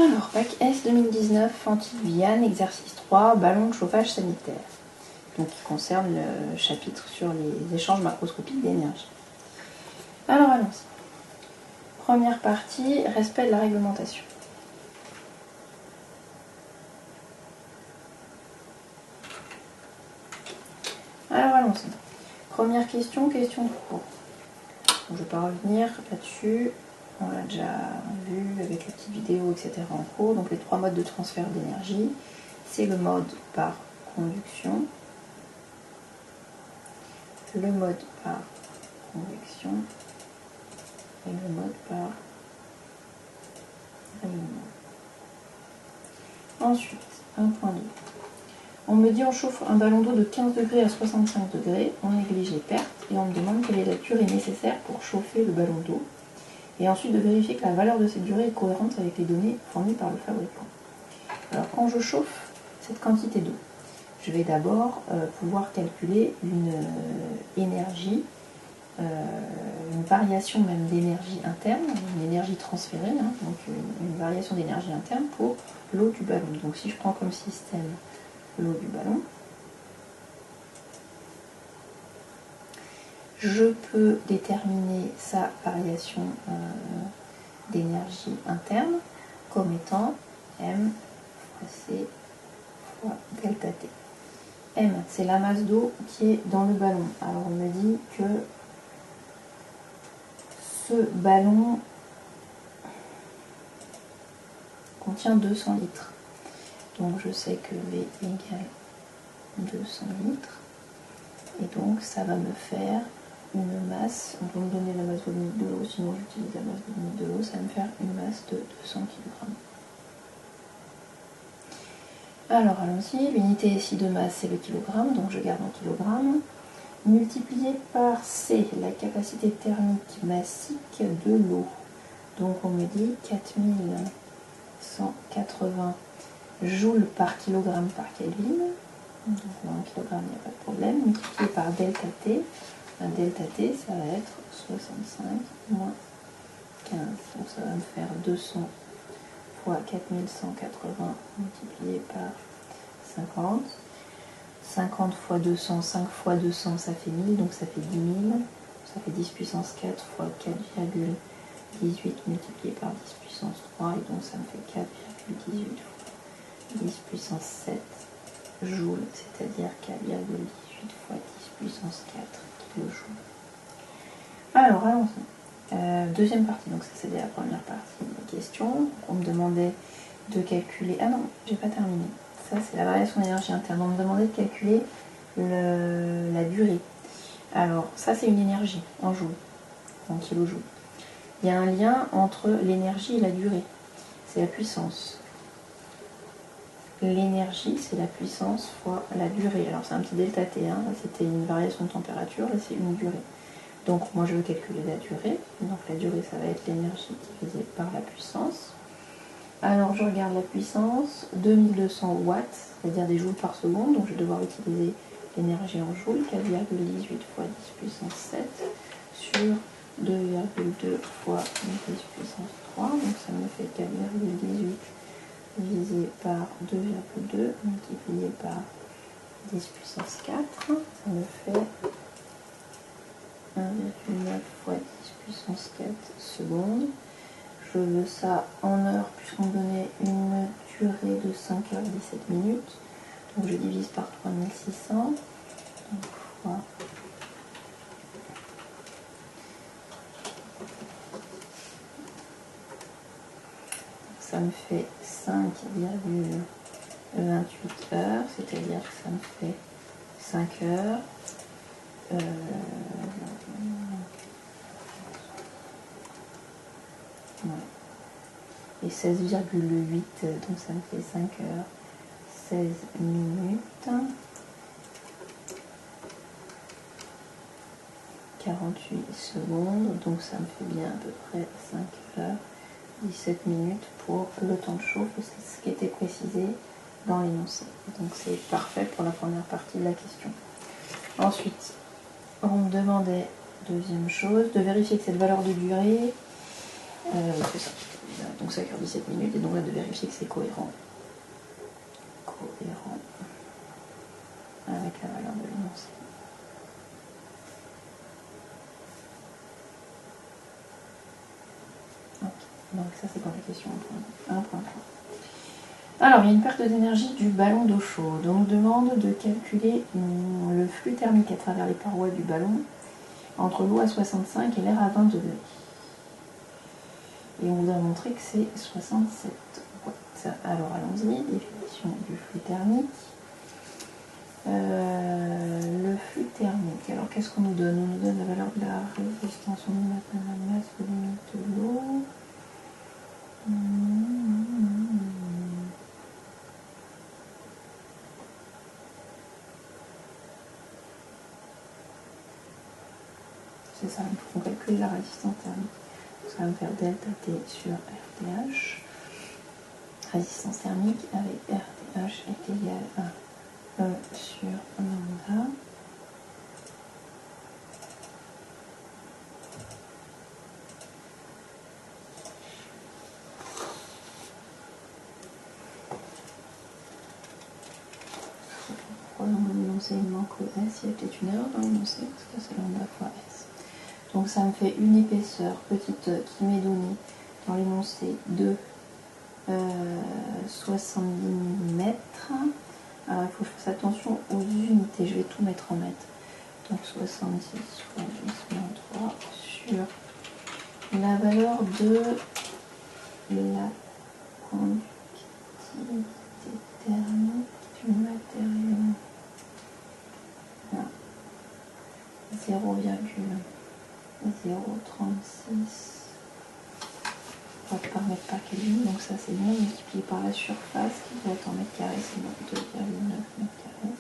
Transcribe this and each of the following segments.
Alors, bac S 2019, Fantilles-Vianne, exercice 3, ballon de chauffage sanitaire. Donc, qui concerne le chapitre sur les échanges macroscopiques d'énergie. Alors, allons-y. Première partie, respect de la réglementation. Alors, allons-y. Première question, question de cours. Donc, je ne vais pas revenir là-dessus. On l'a déjà vu avec les petites vidéos, etc. en cours. Donc les trois modes de transfert d'énergie, c'est le mode par conduction, le mode par convection et le mode par rayonnement. Ensuite, 1.2. On me dit on chauffe un ballon d'eau de 15 degrés à 65 degrés, on néglige les pertes et on me demande quelle est la durée nécessaire pour chauffer le ballon d'eau. Et ensuite de vérifier que la valeur de cette durée est cohérente avec les données fournies par le fabricant. Alors quand je chauffe cette quantité d'eau, je vais d'abord pouvoir calculer une énergie, une variation même d'énergie interne, une énergie transférée, hein, donc une variation d'énergie interne pour l'eau du ballon. Donc si je prends comme système l'eau du ballon, je peux déterminer sa variation d'énergie interne comme étant M fois C fois delta T. M, c'est la masse d'eau qui est dans le ballon. Alors on me dit que ce ballon contient 200 litres. Donc je sais que V égale 200 litres. Et donc ça va me faire une masse, on peut me donner la masse volumique de l'eau, sinon j'utilise la masse volumique de l'eau, ça va me faire une masse de 200 kg. Alors allons-y, l'unité ici de masse c'est le kilogramme, donc je garde en kilogrammes, multiplié par C, la capacité thermique massique de l'eau. Donc on me dit 4180 joules par kilogramme par Kelvin, donc en kilogramme il n'y a pas de problème, multiplié par delta T. Delta T, ça va être 65 moins 15. Donc ça va me faire 200 fois 4180 multiplié par 50. 50 fois 200, 5 fois 200, ça fait 1000, donc ça fait 10 000. Ça fait 10 puissance 4 fois 4,18 multiplié par 10 puissance 3, et donc ça me fait 4,18 fois 10 puissance 7 joules, c'est-à-dire 4,18 fois 10 puissance 4 kilojoules. Alors, allons-y. Deuxième partie, donc ça c'était la première partie de la question. On me demandait de calculer... Ah non, j'ai pas terminé. Ça c'est la variation d'énergie interne. On me demandait de calculer la durée. Alors, ça c'est une énergie en joules, en kilojoules. Il y a un lien entre l'énergie et la durée. C'est la puissance. L'énergie, c'est la puissance fois la durée. Alors c'est un petit delta T, hein. Là c'était une variation de température, là c'est une durée. Donc moi je veux calculer la durée. Donc la durée ça va être l'énergie divisée par la puissance. Alors je regarde la puissance, 2200 watts, c'est-à-dire des joules par seconde. Donc je vais devoir utiliser l'énergie en joules, 4,18 fois 10 puissance 7 sur 2,2 fois 10 puissance 3. Donc ça me fait 4,18 divisé par 2,2 multiplié par 10 puissance 4, ça me fait 1,9 fois 10 puissance 4 secondes. Je veux ça en heures puisqu'on me donnait une durée de 5 heures 17 minutes. Donc je divise par 3600. Donc fois ça me fait 5,28 heures, c'est-à-dire que ça me fait 5 heures. Ouais. Et 16,8, donc ça me fait 5 heures 16 minutes 48 secondes, donc ça me fait bien à peu près 5 heures 17 minutes pour le temps de chauffe, c'est ce qui était précisé dans l'énoncé. Donc c'est parfait pour la première partie de la question. Ensuite, on me demandait, deuxième chose, de vérifier que cette valeur de durée C'est ça. Donc ça dure 17 minutes et donc là de vérifier que c'est cohérent. Cohérent avec la valeur de l'énoncé. Okay. Donc ça c'est pour la question 1.3. Alors, il y a une perte d'énergie du ballon d'eau chaude. On nous demande de calculer le flux thermique à travers les parois du ballon entre l'eau à 65 et l'air à 20 degrés. Et on vous a montré que c'est 67 watts. Alors, allons-y, définition du flux thermique. Le flux thermique, alors qu'est-ce qu'on nous donne? On nous donne la valeur de la résistance, on nous met la masse de limite de l'eau. C'est ça, il faut qu'on calcule la résistance thermique. Donc ça va me faire delta T sur RTH. Résistance thermique avec RTH est égal à E sur lambda. Pourquoi dans l'énoncé il manque le S? Il y a peut-être une erreur dans l'énoncé, parce que c'est lambda fois S. Donc ça me fait une épaisseur petite qui m'est donnée dans l'énoncé de 70 mm. Alors il faut que je fasse attention aux unités, je vais tout mettre en mètres. Donc 70 fois 10-3 sur la valeur de la conductivité thermique du matériau. 0,036 watts par mètre par Kelvin, donc ça c'est bien, multiplié par la surface qui doit être en mètres carrés, c'est 2,9 mètres carrés.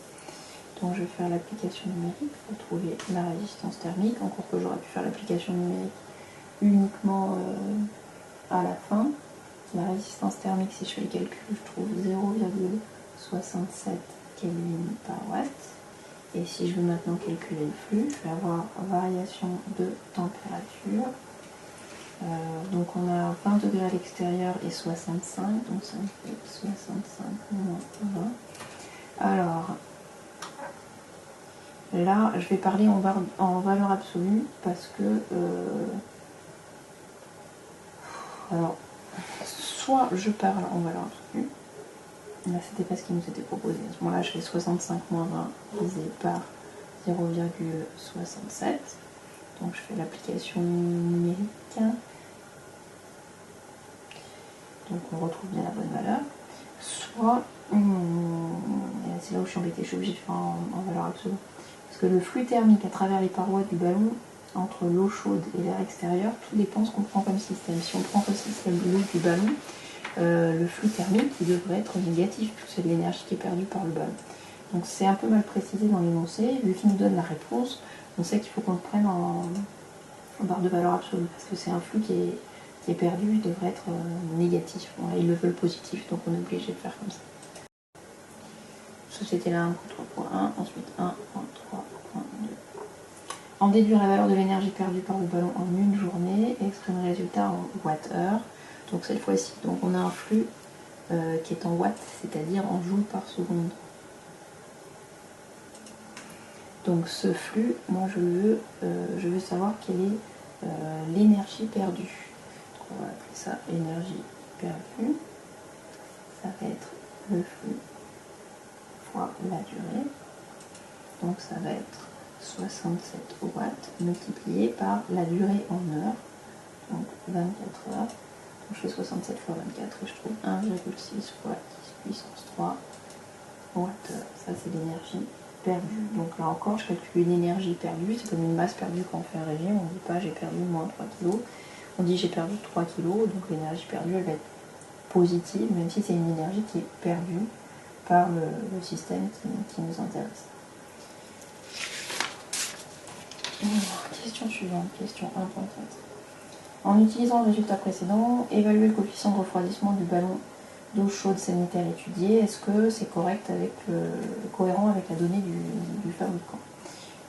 Donc je vais faire l'application numérique pour trouver la résistance thermique, encore que j'aurais pu faire l'application numérique uniquement à la fin. La résistance thermique, si je fais le calcul, je trouve 0,67 Kelvin par watt. Et si je veux maintenant calculer le flux, je vais avoir variation de température. Donc on a 20 degrés à l'extérieur et 65, donc ça me fait 65 moins 20. Alors, là, je vais parler en valeur absolue parce que... alors, soit je parle en valeur absolue, là c'était pas ce qui nous était proposé. À ce moment-là, je fais 65 moins 20 divisé par 0,67. Donc je fais l'application numérique. Donc on retrouve bien la bonne valeur. Soit, c'est là où je suis embêtée, je suis obligée de faire en valeur absolue. Parce que le flux thermique à travers les parois du ballon, entre l'eau chaude et l'air extérieur, tout dépend de ce qu'on prend comme système. Si on prend comme système l'eau du ballon, le flux thermique il devrait être négatif, puisque c'est de l'énergie qui est perdue par le ballon. Donc c'est un peu mal précisé dans l'énoncé, vu qu'il nous donne la réponse, on sait qu'il faut qu'on le prenne en barre de valeur absolue, parce que c'est un flux qui est perdu, il devrait être négatif. Voilà, ils le veulent positif, donc on est obligé de faire comme ça. Ça c'était la 1.3.1, ensuite 1.3.2. En déduire la valeur de l'énergie perdue par le ballon en une journée et exprimer le résultat en watts-heure. Donc cette fois-ci, on a un flux qui est en watts, c'est-à-dire en joules par seconde. Donc ce flux, moi je veux savoir quelle est l'énergie perdue. Donc on va appeler ça énergie perdue. Ça va être le flux fois la durée. Donc ça va être 67 watts multiplié par la durée en heures. Donc 24 heures. Donc je fais 67 fois 24 et je trouve 1,6 fois 10 puissance 3 watts-heure. Ça c'est l'énergie perdue. Donc là encore, je calcule une énergie perdue. C'est comme une masse perdue quand on fait un régime. On ne dit pas j'ai perdu moins 3 kg. On dit j'ai perdu 3 kg. Donc l'énergie perdue, elle va être positive, même si c'est une énergie qui est perdue par le système qui nous intéresse. Question suivante, question 1.4. En utilisant le résultat précédent, évaluer le coefficient de refroidissement du ballon d'eau chaude sanitaire étudié, est-ce que c'est correct cohérent avec la donnée du fabricant?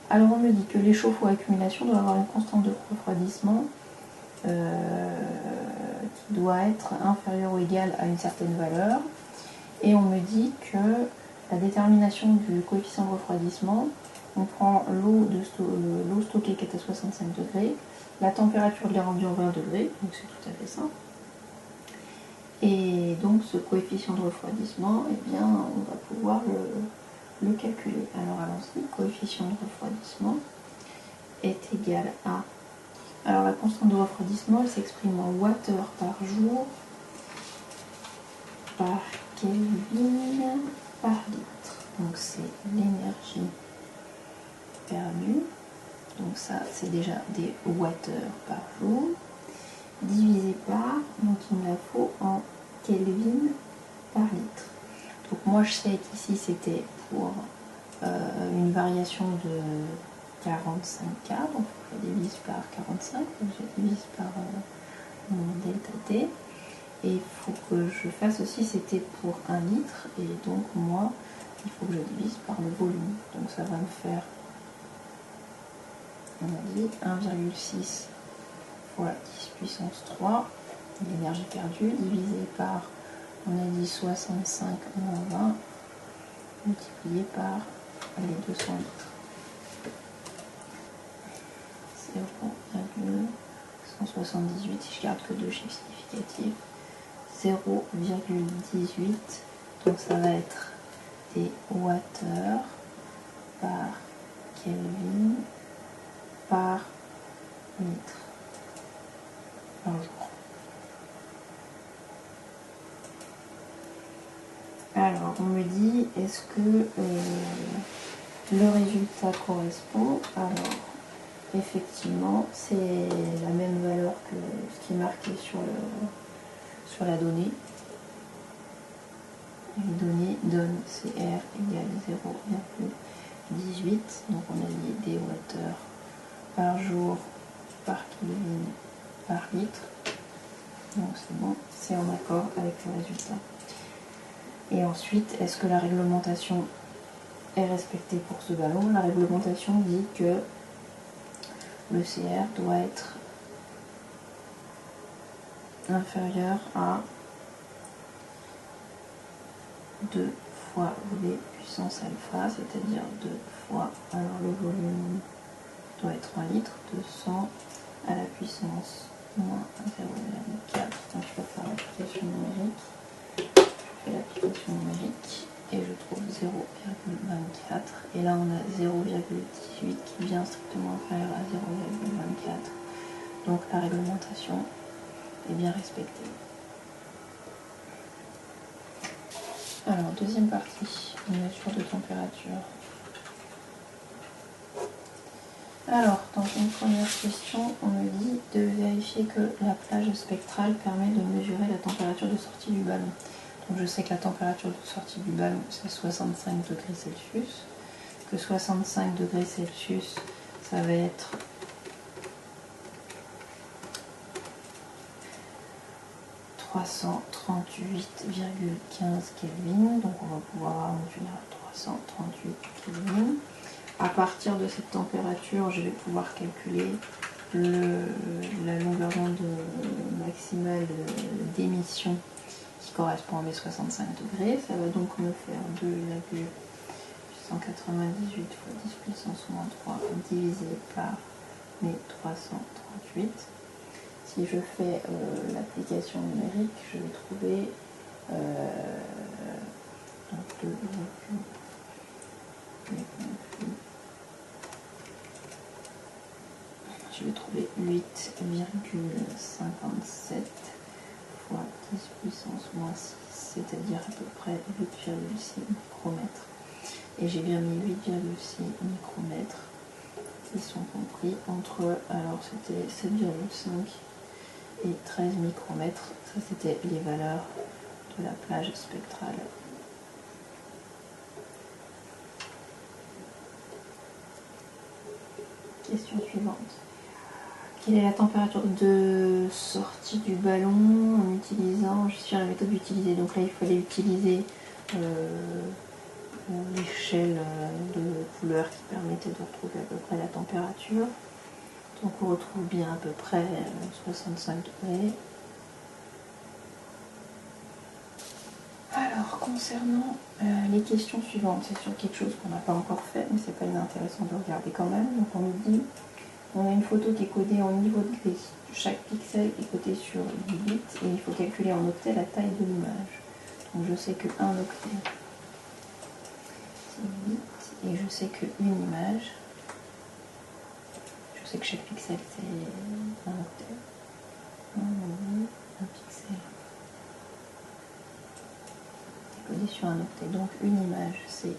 Alors on me dit que les chauffe-eau à accumulation doivent avoir une constante de refroidissement qui doit être inférieur ou égal à une certaine valeur. Et on me dit que la détermination du coefficient de refroidissement, on prend l'eau stockée qui est à 65 degrés, la température de l'air ambiant 20 degrés, donc c'est tout à fait ça. Et donc ce coefficient de refroidissement, eh bien, on va pouvoir le calculer. Alors allons-y, coefficient de refroidissement est égal à... Alors la constante de refroidissement, elle s'exprime en wattheure par jour par Kelvin par litre. Donc c'est l'énergie perdue. Donc ça, c'est déjà des wattheures par jour. Divisé par, donc il me la faut en Kelvin par litre. Donc moi je sais qu'ici c'était pour une variation de 45K, donc je divise par 45, donc je divise par mon delta T. Et il faut que je fasse aussi, c'était pour 1 litre, et donc moi, il faut que je divise par le volume. Donc ça va me faire, on a dit, 1,6 fois 10 puissance 3, l'énergie perdue, divisé par, on a dit 65 moins 20, multiplié par les 200 litres. 0,178, si je garde que deux chiffres significatifs, 0,18, donc ça va être des wattheures par Kelvin par litre par jour. Alors on me dit, est-ce que le résultat correspond? Alors effectivement c'est la même valeur que ce qui est marqué sur la donnée. Les données donnent CR égale 0,18, donc on a dit des wattheures par jour par Kelvin par litre, donc c'est bon, c'est en accord avec le résultat. Et ensuite, est-ce que la réglementation est respectée pour ce ballon? La réglementation dit que le CR doit être inférieur à 2 fois V puissance alpha, c'est-à-dire 2 fois, alors le volume doit être en litres, 200 à la puissance moins 0,4. Donc je vais faire l'application numérique. Je fais l'application numérique et je trouve 0,24. Et là on a 0,18 qui vient strictement inférieur à 0,24. Donc la réglementation est bien respectée. Alors, deuxième partie, une mesure de température. Alors, dans une première question, on me dit de vérifier que la plage spectrale permet de mesurer la température de sortie du ballon. Donc je sais que la température de sortie du ballon, c'est 65 degrés Celsius. Que 65 degrés Celsius, ça va être 338,15 Kelvin, donc on va pouvoir arrondir à 338 Kelvin. À partir de cette température, je vais pouvoir calculer la longueur d'onde maximale d'émission qui correspond à mes 65 degrés. Ça va donc me faire 2,198 fois 10 puissance moins 3 divisé par mes 338. Si je fais l'application numérique, je vais trouver je vais trouver 8,57 fois 10 puissance moins 6, c'est-à-dire à peu près 8,6 micromètres. Et j'ai bien mis 8,6 micromètres qui sont compris entre, alors c'était 7,5 et 13 micromètres, ça c'était les valeurs de la plage spectrale. Question suivante. Quelle est la température de sortie du ballon en utilisant, je suis à la méthode d'utiliser, donc là il fallait utiliser l'échelle de couleur qui permettait de retrouver à peu près la température. Donc on retrouve bien à peu près 65 degrés. Alors concernant les questions suivantes, c'est sur quelque chose qu'on n'a pas encore fait, mais c'est pas inintéressant de regarder quand même. Donc on nous dit, on a une photo qui est codée en niveau de gris. Chaque pixel est codé sur 10 bits et il faut calculer en octets la taille de l'image. Donc je sais que 1 octet c'est 8 et je sais que une image, je sais que chaque pixel c'est 1 octet. Un pixel est codé sur 1 octet. Donc une image c'est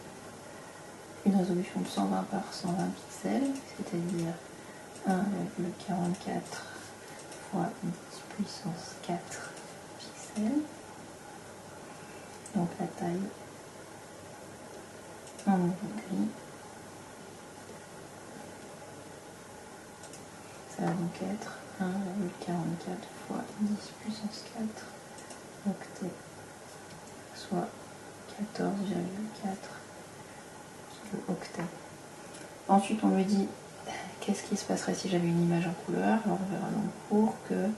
une résolution de 120 par 120 pixels, c'est-à-dire 1,44 fois 10 puissance 4 pixels. Donc la taille en niveau gris, ça va donc être 1,44 fois 10 puissance 4 octets, soit 14,4 kilo-octets. Ensuite on me dit qu'est-ce qui se passerait si j'avais une image en couleur. Alors on verra dans le cours que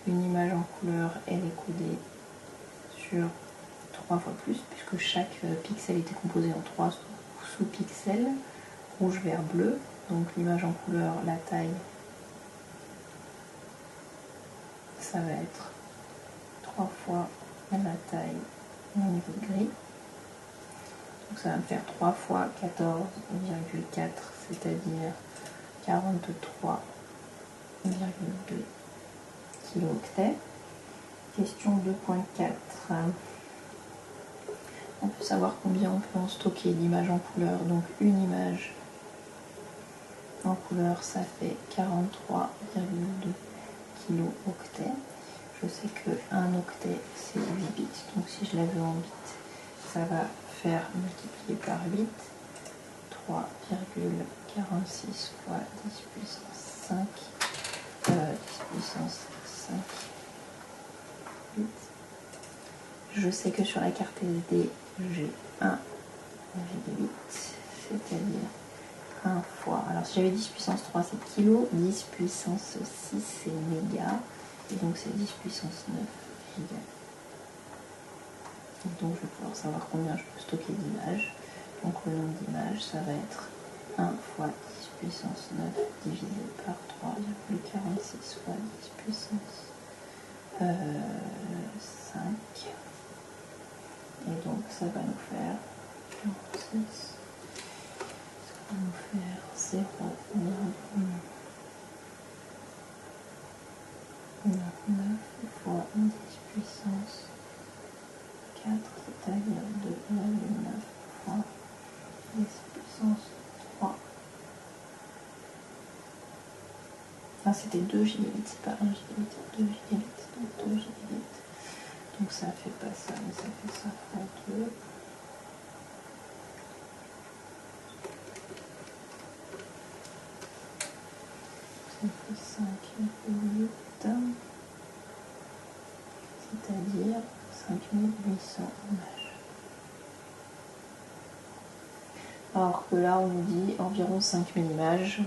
une image en couleur elle est codée sur 3 fois plus, puisque chaque pixel était composé en 3 sous-pixels, rouge, vert, bleu. Donc l'image en couleur, la taille, ça va être 3 fois la taille au niveau de gris. Donc ça va me faire 3 fois 14,4, c'est-à-dire 43,2 kilo-octets. Question 2.4. On peut savoir combien on peut en stocker d'images en couleur. Donc une image en couleur, ça fait 43,2 kilo-octets. Je sais que 1 octet c'est 8 bits, donc si je la veux en bits, ça va faire multiplier par 8, 3,46 fois 10 puissance 5, 10 puissance 5 bits. Je sais que sur la carte SD, j'ai 1,8, c'est-à-dire 1 fois. Alors si j'avais 10 puissance 3, c'est kilo, 10 puissance 6, c'est méga, et donc c'est 10 puissance 9 giga. Donc je vais pouvoir savoir combien je peux stocker d'images. Donc le nombre d'images, ça va être 1 fois 10 puissance 9 divisé par 3,46 fois 10 puissance 5. Et donc ça va nous faire 46. Ça va nous faire 0,9 fois 10 puissance 4, c'est-à-dire 2,9 fois 10 puissance 3. Enfin, c'était 2 gigabits, c'est pas 1 gigabit, c'est 2 gigabits, donc 2 gigabits. Donc ça fait pas ça, mais ça fait ça fois 2. Ça fait 5,8, c'est-à-dire 5800 images. Alors que là, on nous dit environ 5000 images.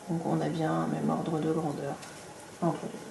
Donc on a bien un même ordre de grandeur entre les deux.